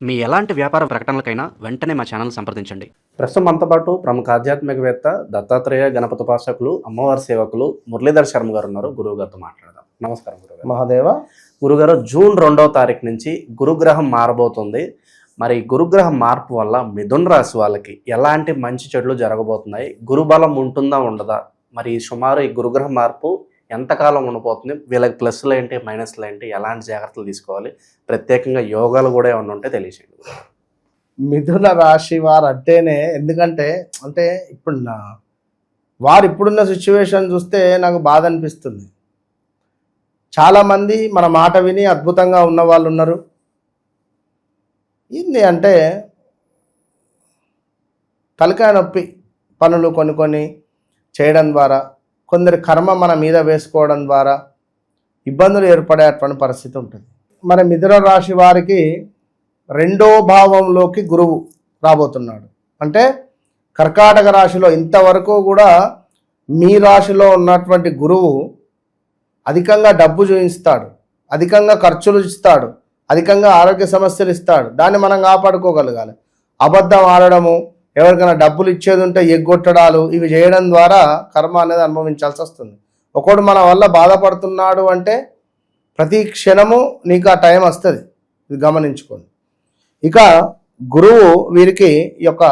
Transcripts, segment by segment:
మీ ఎలాంటి వ్యాపార ప్రకటనలకైనా వెంటనే మా ఛానల్ సంప్రదించండి. ప్రస్తుతం మనతో పాటు ప్రముఖ ఆధ్యాత్మికవేత్త, దత్తాత్రేయ గణపతి ఉపాసకులు, అమ్మవారి సేవకులు మురళీధర్ శర్మ గారు ఉన్నారు. గురువు గారితో మాట్లాడదాం. నమస్కారం గురుగారు. మహాదేవ. గురుగారు, జూన్ 2వ తారీఖు నుంచి గురుగ్రహం మారబోతుంది. మరి గురుగ్రహం మార్పు వల్ల మిథున రాశి వాళ్ళకి ఎలాంటి మంచి చెడులు జరగబోతున్నాయి? గురుబలం ఉంటుందా ఉండదా? మరి సుమారు ఈ గురుగ్రహం మార్పు ఎంతకాలం ఉండిపోతుంది? వీళ్ళకి ప్లస్లు ఏంటి, మైనస్లు ఏంటి, ఎలాంటి జాగ్రత్తలు తీసుకోవాలి? ప్రత్యేకంగా యోగాలు కూడా ఏమన్నా ఉంటే తెలియచేయండి. మిథున రాశి వారు అంటేనే, ఎందుకంటే ఇప్పుడు వారు ఇప్పుడున్న సిచ్యువేషన్ చూస్తే నాకు బాధ అనిపిస్తుంది. చాలామంది మన మాట విని అద్భుతంగా ఉన్న వాళ్ళు ఉన్నారు. ఏంది అంటే తలకాయ నొప్పి పనులు కొన్ని చేయడం ద్వారా, కొందరి కర్మ మన మీద వేసుకోవడం ద్వారా ఇబ్బందులు ఏర్పడేటువంటి పరిస్థితి ఉంటుంది. మన మిథున రాశి వారికి 2వ భావంలోకి గురువు రాబోతున్నాడు. అంటే కర్కాటక రాశిలో ఇంతవరకు కూడా మీ రాశిలో ఉన్నటువంటి గురువు అధికంగా డబ్బు చూపిస్తాడు, అధికంగా ఖర్చులు ఇస్తాడు, అధికంగా ఆరోగ్య సమస్యలు ఇస్తాడు. దాన్ని మనం కాపాడుకోగలగాలి. అబద్ధం ఆడడము, ఎవరికైనా డబ్బులు ఇచ్చేది ఉంటే ఎగ్గొట్టడాలు, ఇవి చేయడం ద్వారా కర్మ అనేది అనుభవించాల్సి వస్తుంది. ఒకడు మన వల్ల బాధపడుతున్నాడు అంటే ప్రతి క్షణము నీకు ఆ టైం వస్తుంది, ఇది గమనించుకోండి. ఇక గురువు వీరికి ఈ యొక్క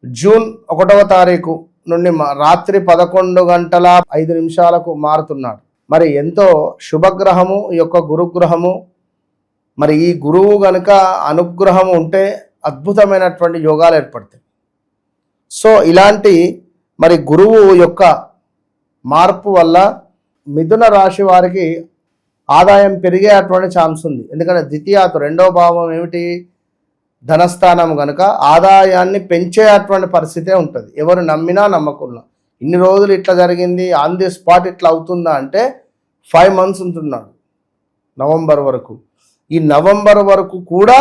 జూన్ 1వ తారీఖు నుండి రాత్రి 11:05 మారుతున్నాడు. మరి ఎంతో శుభగ్రహము ఈ యొక్క గురుగ్రహము. మరి ఈ గురువు గనుక అనుగ్రహం ఉంటే అద్భుతమైనటువంటి యోగాలు ఏర్పడతాయి. సో ఇలాంటి మరి గురువు యొక్క మార్పు వల్ల మిథున రాశి వారికి ఆదాయం పెరిగేటువంటి ఛాన్స్ ఉంది. ఎందుకంటే ద్వితీయాతు 2వ భావం ఏమిటి? ధనస్థానం కనుక ఆదాయాన్ని పెంచేటువంటి పరిస్థితే ఉంటుంది. ఎవరు నమ్మినా నమ్మకున్నా. ఇన్ని రోజులు ఇట్లా జరిగింది, ఆన్ ది స్పాట్ ఇట్లా అవుతుందా అంటే 5 months ఉంటున్నాడు, నవంబర్ వరకు. ఈ నవంబర్ వరకు కూడా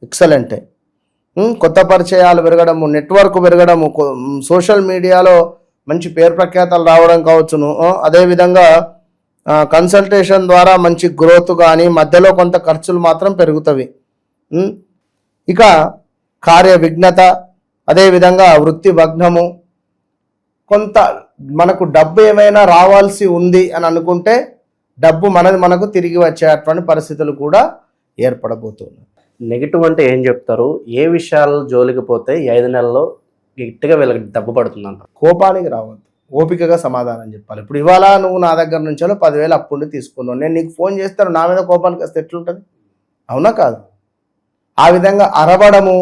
ఎక్సలెంటే. కొత్త పరిచయాలు పెరగడము, నెట్వర్క్ పెరగడము, సోషల్ మీడియాలో మంచి పేరు ప్రఖ్యాతలు రావడం కావచ్చును. అదేవిధంగా కన్సల్టేషన్ ద్వారా మంచి గ్రోత్ కానీ, మధ్యలో కొంత ఖర్చులు మాత్రం పెరుగుతవి. ఇక కార్య విఘ్నత, అదేవిధంగా వృత్తి భగ్నము, కొంత మనకు డబ్బు ఏమైనా రావాల్సి ఉంది అని అనుకుంటే డబ్బు మనకు తిరిగి వచ్చేటువంటి పరిస్థితులు కూడా ఏర్పడబోతున్నాయి. నెగిటివ్ అంటే ఏం చెప్తారు? ఏ విషయాలు జోలికి పోతే ఈ 5 నెలల్లో గట్టిగా వీళ్ళకి డబ్బు పడుతుందంట? కోపానికి రావద్దు, ఓపికగా సమాధానం చెప్పాలి. ఇప్పుడు ఇవాళ నువ్వు నా దగ్గర నుంచో 10,000 అప్పుండి తీసుకున్నావు, నేను నీకు ఫోన్ చేస్తాను, నా మీద కోపానికి వస్తే ఎట్లుంటుంది? అవునా కాదు? ఆ విధంగా అరవడము,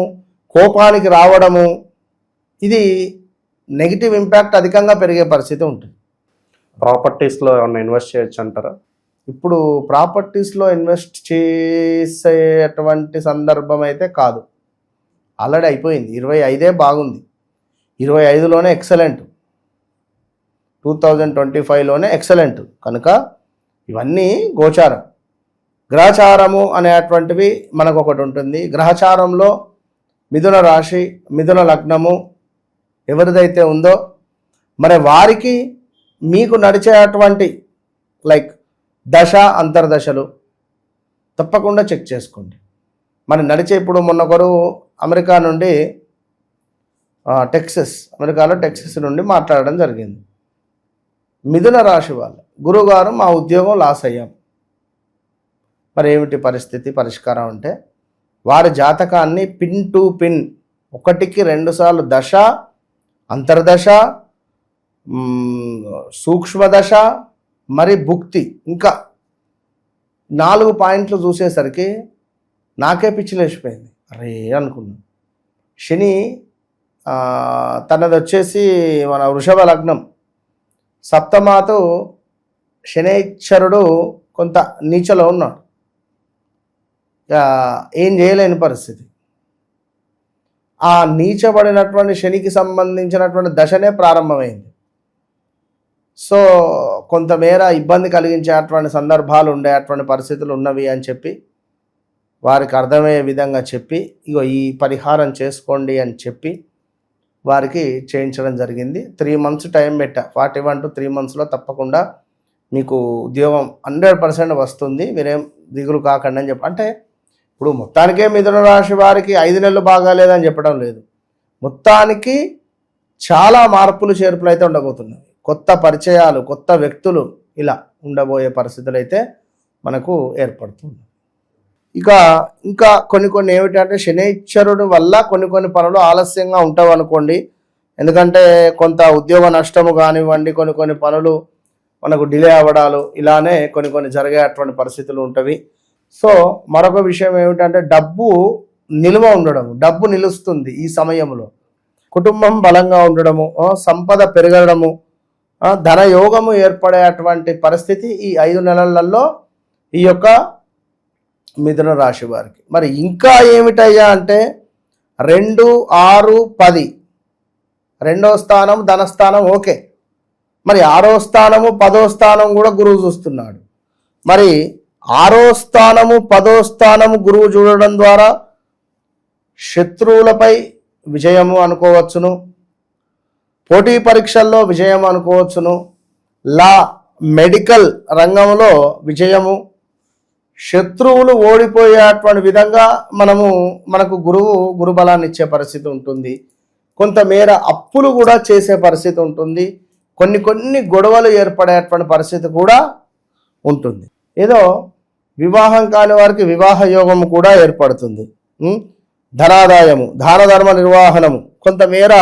కోపానికి రావడము, ఇది నెగిటివ్ ఇంపాక్ట్ అధికంగా పెరిగే పరిస్థితి ఉంటుంది. ప్రాపర్టీస్లో ఏమన్నా ఇన్వెస్ట్ చేయొచ్చు అంటారా? ఇప్పుడు ప్రాపర్టీస్లో ఇన్వెస్ట్ చేసేటువంటి సందర్భం అయితే కాదు. ఆల్రెడీ అయిపోయింది. 25 బాగుంది, 25లోనే ఎక్సలెంట్, 2025లోనే ఎక్సలెంట్. కనుక ఇవన్నీ గోచారం. గ్రహచారము అనేటువంటివి మనకు ఒకటి ఉంటుంది. గ్రహచారంలో మిథున రాశి, మిథున లగ్నము ఎవరిదైతే ఉందో మరి వారికి మీకు నడిచేటువంటి లైక్ దశ అంతర్దశలు తప్పకుండా చెక్ చేసుకోండి. మరి నడిచే ఇప్పుడు మొన్నొకరు అమెరికా నుండి అమెరికాలో టెక్సస్ నుండి మాట్లాడడం జరిగింది. మిథున రాశి వాళ్ళు, గురువుగారు మా ఉద్యోగం లాస్ అయ్యాం. మరి ఏమిటి పరిస్థితి? పరిష్కారం అంటే వారి జాతకాన్ని పిన్ టు పిన్ 1కి 2 సార్లు దశ, అంతర్దశ, సూక్ష్మదశ, మరి భుక్తి, ఇంకా 4 పాయింట్లు చూసేసరికి నాకే పిచ్చిలేసిపోయింది. అరే అనుకున్నాను. శని తనది వచ్చేసి మన వృషభ లగ్నం, సప్తమాతు శనైశ్వరుడు కొంత నీచలో ఉన్నాడు. ఏం చేయలేని పరిస్థితి. ఆ నీచబడినటువంటి శనికి సంబంధించినటువంటి దశనే ప్రారంభమైంది. సో కొంతమేర ఇబ్బంది కలిగించేటువంటి సందర్భాలు ఉండేటువంటి పరిస్థితులు ఉన్నవి అని చెప్పి వారికి అర్థమయ్యే విధంగా చెప్పి, ఇగో ఈ పరిహారం చేసుకోండి అని చెప్పి వారికి చేయించడం జరిగింది. 3 months టైం పెట్టా. 41 to 3 monthsలో తప్పకుండా మీకు ఉద్యోగం 100% వస్తుంది, మీరేం దిగులు కాకండి అని చెప్పి. అంటే ఇప్పుడు మొత్తానికే మిథున రాశి వారికి 5 నెలలు బాగాలేదని చెప్పడం లేదు. మొత్తానికి చాలా మార్పులు చేర్పులు అయితే ఉండబోతున్నాయి. కొత్త పరిచయాలు, కొత్త వ్యక్తులు, ఇలా ఉండబోయే పరిస్థితులు అయితే మనకు ఏర్పడుతుంది. ఇంకా కొన్ని ఏమిటంటే శనైశ్వరుడు వల్ల కొన్ని పనులు ఆలస్యంగా ఉంటావు అనుకోండి. ఎందుకంటే కొంత ఉద్యోగ నష్టము కానివ్వండి, కొన్ని పనులు మనకు డిలే అవ్వడాలు, ఇలానే కొన్ని జరిగేటువంటి పరిస్థితులు ఉంటవి. సో మరొక విషయం ఏమిటంటే డబ్బు నిల్వ ఉండడం, డబ్బు నిలుస్తుంది ఈ సమయంలో. కుటుంబం బలంగా ఉండడము, సంపద పెరగడము, ధనయోగము ఏర్పడేటువంటి పరిస్థితి ఈ 5 నెలలలో ఈ యొక్క మిథున రాశి వారికి. మరి ఇంకా ఏమిటయ్యా అంటే 2, 6, 10 రెండవ స్థానం ధనస్థానం ఓకే. మరి 6వ స్థానము 10వ స్థానం కూడా గురువు చూస్తున్నాడు. మరి 6వ స్థానము 10వ స్థానము గురువు చూడడం ద్వారా శత్రువులపై విజయము అనుకోవచ్చును, పోటీ పరీక్షల్లో విజయం అనుకోవచ్చును, లా మెడికల్ రంగంలో విజయము, శత్రువులు ఓడిపోయేటువంటి విధంగా మనకు గురు బలాన్ని ఇచ్చే పరిస్థితి ఉంటుంది. కొంతమేర అప్పులు కూడా చేసే పరిస్థితి ఉంటుంది. కొన్ని గొడవలు ఏర్పడేటువంటి పరిస్థితి కూడా ఉంటుంది. ఏదో వివాహం కాని వారికి వివాహ యోగము కూడా ఏర్పడుతుంది. ధనాదాయము, దాన ధర్మ నిర్వహణము, కొంతమేర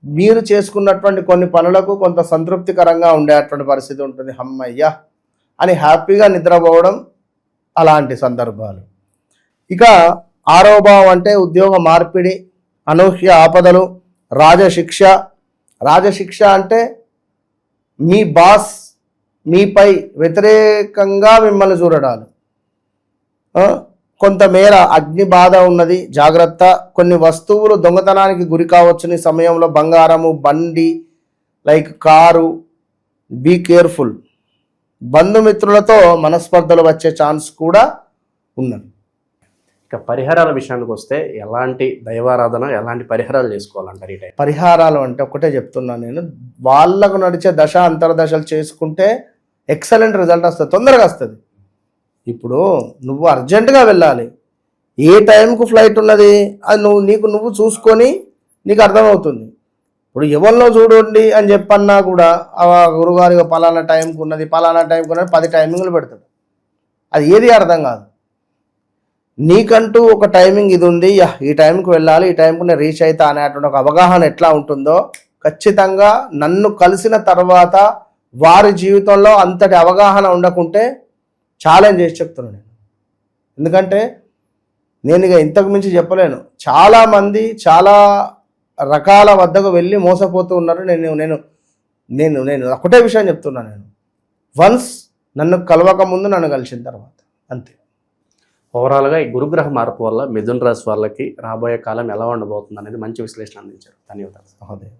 మీరు చేసుకున్నటువంటి కొన్ని పనులకు కొంత సంతృప్తికరంగా ఉండేటువంటి పరిస్థితి ఉంటుంది. అమ్మయ్య అని హ్యాపీగా నిద్రపోవడం, అలాంటి సందర్భాలు. ఇక 6వ భావం అంటే ఉద్యోగ మార్పిడి, అనూహ్య ఆపదలు, రాజశిక్ష అంటే మీ బాస్ మీపై వ్యతిరేకంగా మిమ్మల్ని చూడడాలు, కొంతమేర అగ్ని బాధ ఉన్నది, జాగ్రత్త. కొన్ని వస్తువులు దొంగతనానికి గురి కావచ్చుని సమయంలో, బంగారము, బండి లైక్ కారు, బీ కేర్ఫుల్. బంధుమిత్రులతో మనస్పర్ధలు వచ్చే ఛాన్స్ కూడా ఉన్నది. ఇక పరిహారాల విషయానికి వస్తే ఎలాంటి దైవారాధన, ఎలాంటి పరిహారాలు చేసుకోవాలంటారు ఈ టైం? పరిహారాలు అంటే ఒకటే చెప్తున్నాను నేను, వాళ్ళకు నడిచే దశ అంతర్దశలు చేసుకుంటే ఎక్సలెంట్ రిజల్ట్ వస్తుంది, తొందరగా వస్తుంది. ఇప్పుడు నువ్వు అర్జెంటుగా వెళ్ళాలి, ఏ టైంకు ఫ్లైట్ ఉన్నది అది నువ్వు చూసుకొని నీకు అర్థమవుతుంది. ఇప్పుడు ఎవరినో చూడండి అని చెప్పన్నా కూడా గురుగారు పలానా టైంకు ఉన్నది 10 టైమింగ్లు పెడతాడు, అది ఏది అర్థం కాదు. నీకంటూ ఒక టైమింగ్ ఇది ఉంది, ఈ టైంకి వెళ్ళాలి, ఈ టైంకు నేను రీచ్ అవుతా అనేటువంటి ఒక అవగాహన ఎట్లా ఉంటుందో, ఖచ్చితంగా నన్ను కలిసిన తర్వాత వారి జీవితంలో అంతటి అవగాహన ఉండకుంటే ఛాలెంజ్ చేసి చెప్తున్నాను నేను. ఎందుకంటే నేను ఇక ఇంతకు మించి చెప్పలేను. చాలామంది చాలా రకాల వద్దకు వెళ్ళి మోసపోతూ ఉన్నారు. నేను ఒకటే విషయం చెప్తున్నాను, నేను వన్స్ నన్ను కలవక ముందు నన్ను కలిసిన తర్వాత అంతే. ఓవరాల్గా ఈ గురుగ్రహ మార్పు వల్ల మిథున రాశి వాళ్ళకి రాబోయే కాలం ఎలా ఉండబోతుంది అనేది మంచి విశ్లేషణ అందించారు. ధన్యవాదాలు. సహోదయం.